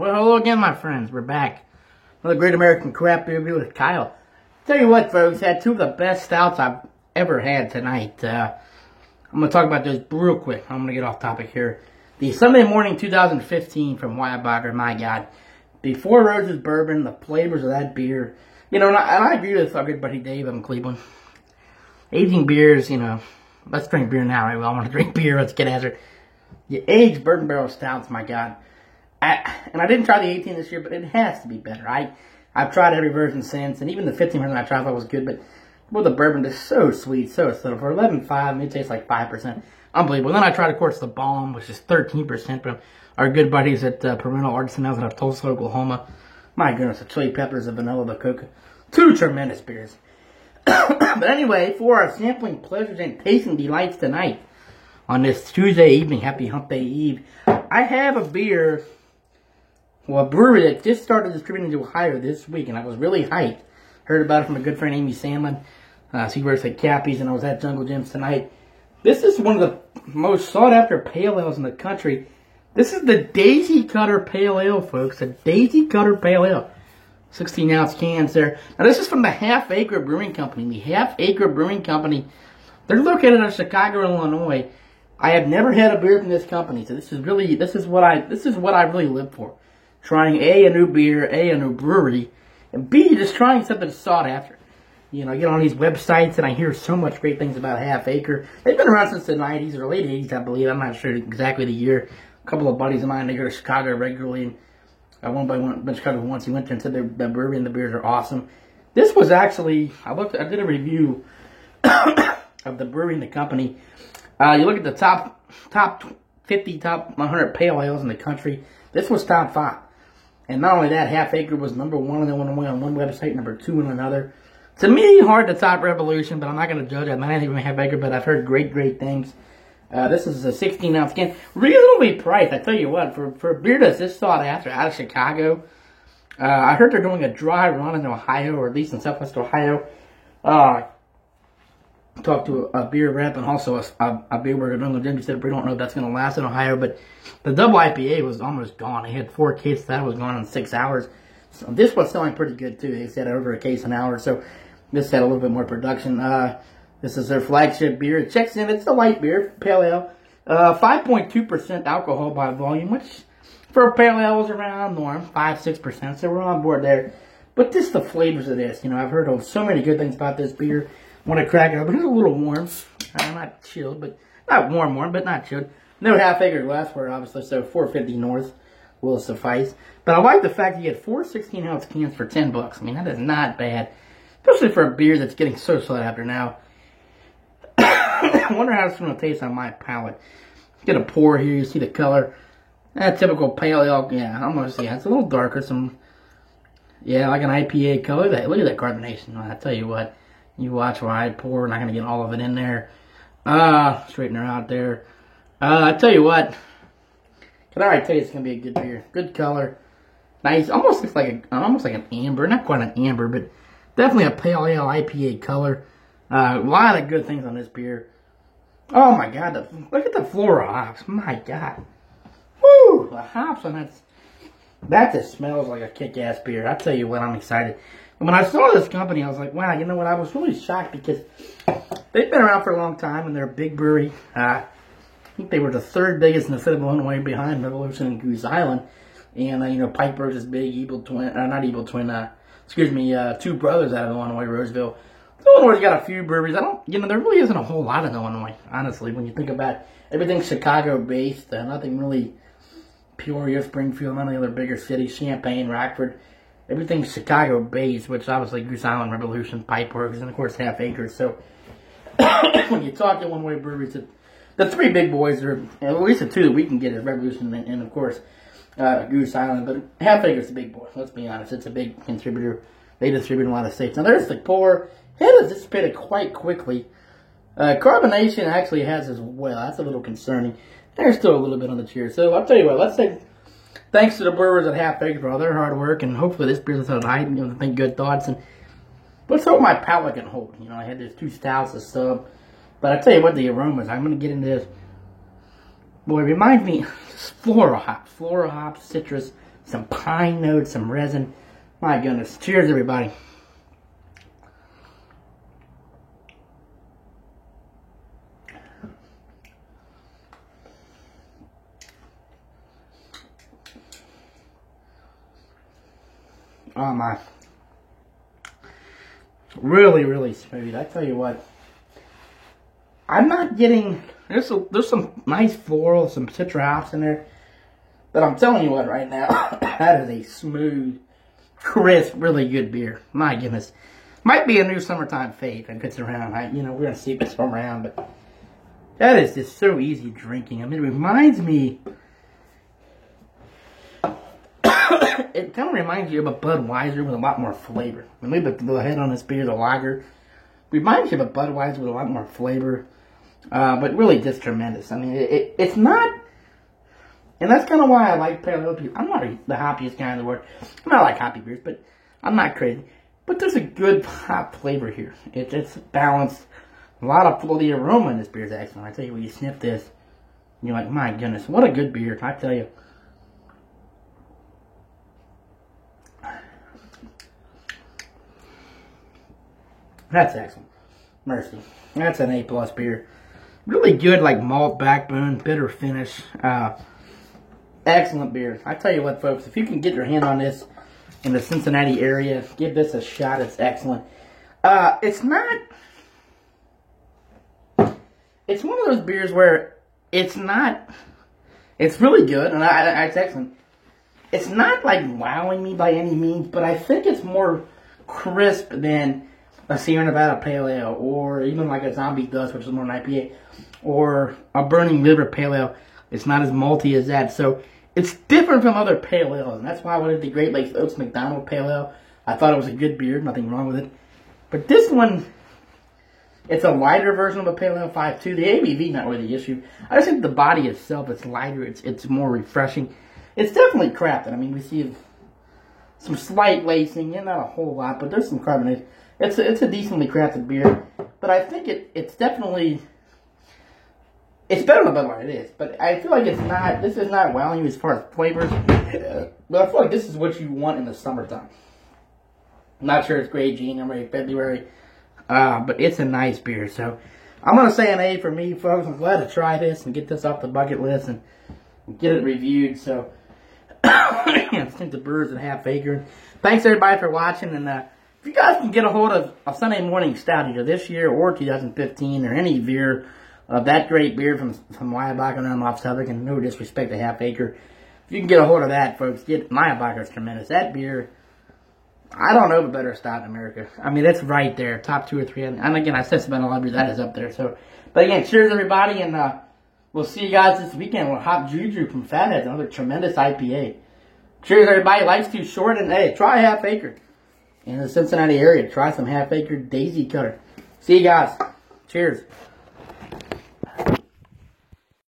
Well, hello again, my friends. We're back. Another Great American Craft Beer Review with Kyle. Tell you what, folks, had two of the best stouts I've ever had tonight. I'm going to talk about those real quick. I'm going to get off topic here. The Sunday Morning 2015 from Weyerbacher, my God. The Four Roses Bourbon, the flavors of that beer. You know, and I agree with our good buddy Dave in Cleveland. Aging beers, you know, let's drink beer now, right? We all want to drink beer. Let's get after it. The aged bourbon barrel stouts, my God. And I didn't try the 18 this year, but it has to be better. I've tried every version since, and even the 15 version I tried I thought was good, but well, the bourbon is so sweet, so subtle. For 11.5, it tastes like 5%. Unbelievable. Then I tried, of course, the Balm, which is 13% from our good buddies at Parental Artisan out of Tulsa, Oklahoma. My goodness, the chili peppers, the vanilla, the cocoa. Two tremendous beers. But anyway, for our sampling pleasures and tasting delights tonight, on this Tuesday evening, happy Hump Day Eve, I have a beer, well, a brewery that just started distributing to Ohio this week, and I was really hyped. Heard about it from a good friend, Amy Sandlin. She works at Cappy's, and I was at Jungle Jim's tonight. This is one of the most sought-after pale ales in the country. This is the Daisy Cutter Pale Ale, folks. The Daisy Cutter Pale Ale. 16-ounce cans there. Now, this is from the Half Acre Brewing Company. The Half Acre Brewing Company, they're located in Chicago, Illinois. I have never had a beer from this company, so this is what I really live for. Trying A, a new beer, A, a new brewery, and B, just trying something sought after. You know, I get on these websites and I hear so much great things about Half Acre. They've been around since the 90s or late 80s, I believe. I'm not sure exactly the year. A couple of buddies of mine, they go to Chicago regularly, and one by one, been to Chicago once. He went there and said the brewery and the beers are awesome. This was actually, I did a review of the brewery and the company. You look at the top 50, top 100 pale ales in the country. This was top 5. And not only that, Half Acre was number 1 in Illinois on one website, number 2 in another. To me, hard to top Revolution, but I'm not going to judge. I'm not anything from Half Acre, but I've heard great things. This is a 16-ounce can. Reasonably priced, I tell you what. For a beer that's this sought after out of Chicago, I heard they're doing a dry run in Ohio, or at least in Southwest Ohio. Talked to a beer rep and also a beer worker. He said we don't know if that's going to last in Ohio, but the double IPA was almost gone. They had 4 cases. That was gone in 6 hours. So this was selling pretty good, too. They said over a case an hour, so this had a little bit more production. This is their flagship beer. It checks in. It's a light beer, pale ale. 5.2% alcohol by volume, which for a pale ale is around norm, 5-6%, so we're on board there. But just the flavors of this, you know, I've heard of so many good things about this beer. Want to crack it open. It's a little warm. Not chilled, but not warm, but not chilled. No Half Acre glassware, obviously, so 450 North will suffice. But I like the fact you get 4 16-ounce cans for $10. I mean, that is not bad, especially for a beer that's getting so sought after now. I wonder how it's going to taste on my palate. Get a pour here. You see the color. Typical pale ale. Yeah, almost. Yeah, it's a little darker. Yeah, like an IPA color. Look at that carbonation. I tell you what. You watch while I pour. We're not going to get all of it in there. Straighten her out there. I tell you what. Can I already tell you it's going to be a good beer. Good color. Nice. Almost looks like an amber. Not quite an amber, but definitely a pale ale IPA color. A lot of good things on this beer. Oh my God. Look at the floral hops. My God. Woo! The hops on that just smells like a kick-ass beer. I tell you what, I'm excited. When I saw this company, I was like, wow, you know what? I was really shocked because they've been around for a long time and they're a big brewery. I think they were the 3rd biggest in the state of Illinois behind Revolution and Goose Island. And, you know, Pipeberg is big, Two Brothers out of Illinois, Roseville. Illinois got a few breweries. There really isn't a whole lot in Illinois, honestly, when you think about it. Everything's Chicago-based, nothing really Peoria, Springfield, none of the other bigger cities, Champaign, Rockford. Everything's Chicago-based, which obviously Goose Island, Revolution, Pipeworks, and of course Half Acre. So when you talk to one-way breweries, the 3 big boys are, at least the 2 that we can get is Revolution and of course Goose Island. But Half Acre's the big boy. Let's be honest, it's a big contributor. They distribute in a lot of states. Now there's the pour. It has dissipated quite quickly. Carbonation actually has as well. That's a little concerning. There's still a little bit on the cheer. So I'll tell you what. Let's say thanks to the brewers at Half Acre for all their hard work, and hopefully this beer's a night and you'll think good thoughts. And let's hope my palate can hold. You know, I had these 2 stouts, a sub, but I tell you what, the aromas. I'm gonna get into this. Boy, it reminds me floral hops, citrus, some pine notes, some resin. My goodness. Cheers, everybody. Oh my. Really, really smooth. I tell you what. I'm not getting, there's some nice floral, some citra hops in there. But I'm telling you what right now, that is a smooth, crisp, really good beer. My goodness. Might be a new summertime fave if it's around. We're going to see if it's around. But that is just so easy drinking. I mean, it reminds me, it kind of reminds you of a Budweiser with a lot more flavor. When we look ahead on this beer, the lager, reminds you of a Budweiser with a lot more flavor. But really just tremendous. I mean, it's not, and that's kind of why I like pale ale beer. I'm not the hoppiest guy in the world. I mean, I like hoppy beers, but I'm not crazy. But there's a good hop flavor here. It's balanced. A lot of the aroma in this beer is excellent. I tell you, when you sniff this, you're like, my goodness, what a good beer. I tell you. That's excellent. Mercy. That's an A+ beer. Really good, like malt backbone, bitter finish. Excellent beer. I tell you what, folks, if you can get your hand on this in the Cincinnati area, give this a shot. It's excellent. It's not. It's one of those beers where it's not. It's really good, and it's excellent. It's not like wowing me by any means, but I think it's more crisp than a Sierra Nevada Pale Ale, or even like a Zombie Dust, which is more an IPA, or a Burning River Pale Ale. It's not as malty as that, so it's different from other Pale Ales, and that's why I wanted the Great Lakes Oaks McDonald Pale Ale. I thought it was a good beer, nothing wrong with it. But this one, it's a lighter version of a Pale Ale 5.2. The ABV not really the issue. I just think the body itself, it's lighter, it's more refreshing. It's definitely crafted. I mean, we see some slight lacing, not a whole lot, but there's some carbonation. It's a decently crafted beer, but I think it's definitely, it's better than Bud Light, it is, but I feel like this is not wowing you as far as flavors, but I feel like this is what you want in the summertime. I'm not sure it's great January, February, but it's a nice beer, so I'm going to say an A for me, folks. I'm glad to try this and get this off the bucket list and get it reviewed, so I think the Brewers at Half Acre. Thanks everybody for watching, and if you guys can get a hold of a Sunday Morning Stout either this year or 2015 or any beer of that great beer from Weyerbacher and Unloft Southern, and no disrespect to Half Acre, if you can get a hold of that, folks, Weyerbacher is tremendous. That beer, I don't know of a better stout in America. I mean, it's right there, top 2 or 3. And again, I said about a lot of beers, that is up there. So, but again, cheers everybody, and we'll see you guys this weekend with Hop Juju from Fatheads, another tremendous IPA. Cheers everybody. Life's too short, and hey, try Half Acre. In the Cincinnati area, try some Half Acre Daisy Cutter. See you guys. Cheers.